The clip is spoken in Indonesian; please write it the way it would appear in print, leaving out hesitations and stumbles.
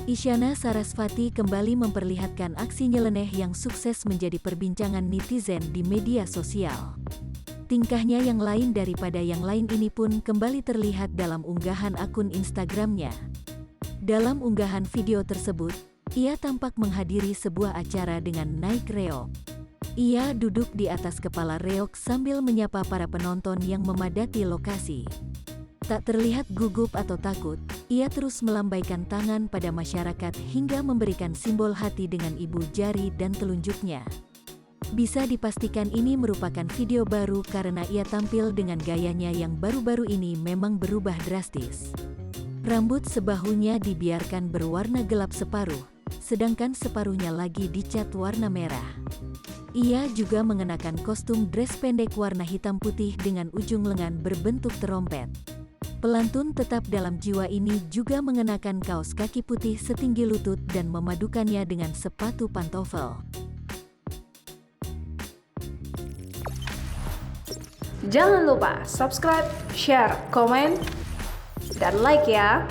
Isyana Sarasvati kembali memperlihatkan aksi nyeleneh yang sukses menjadi perbincangan netizen di media sosial. Tingkahnya yang lain daripada yang lain ini pun kembali terlihat dalam unggahan akun Instagramnya. Dalam unggahan video tersebut, ia tampak menghadiri sebuah acara dengan naik reog. Ia duduk di atas kepala reog sambil menyapa para penonton yang memadati lokasi. Tak terlihat gugup atau takut, ia terus melambaikan tangan pada masyarakat hingga memberikan simbol hati dengan ibu jari dan telunjuknya. Bisa dipastikan ini merupakan video baru karena ia tampil dengan gayanya yang baru-baru ini memang berubah drastis. Rambut sebahunya dibiarkan berwarna gelap separuh, sedangkan separuhnya lagi dicat warna merah. Ia juga mengenakan kostum dress pendek warna hitam putih dengan ujung lengan berbentuk terompet. Pelantun tetap dalam jiwa ini juga mengenakan kaos kaki putih setinggi lutut dan memadukannya dengan sepatu pantofel. Jangan lupa subscribe, share, komen, dan like ya!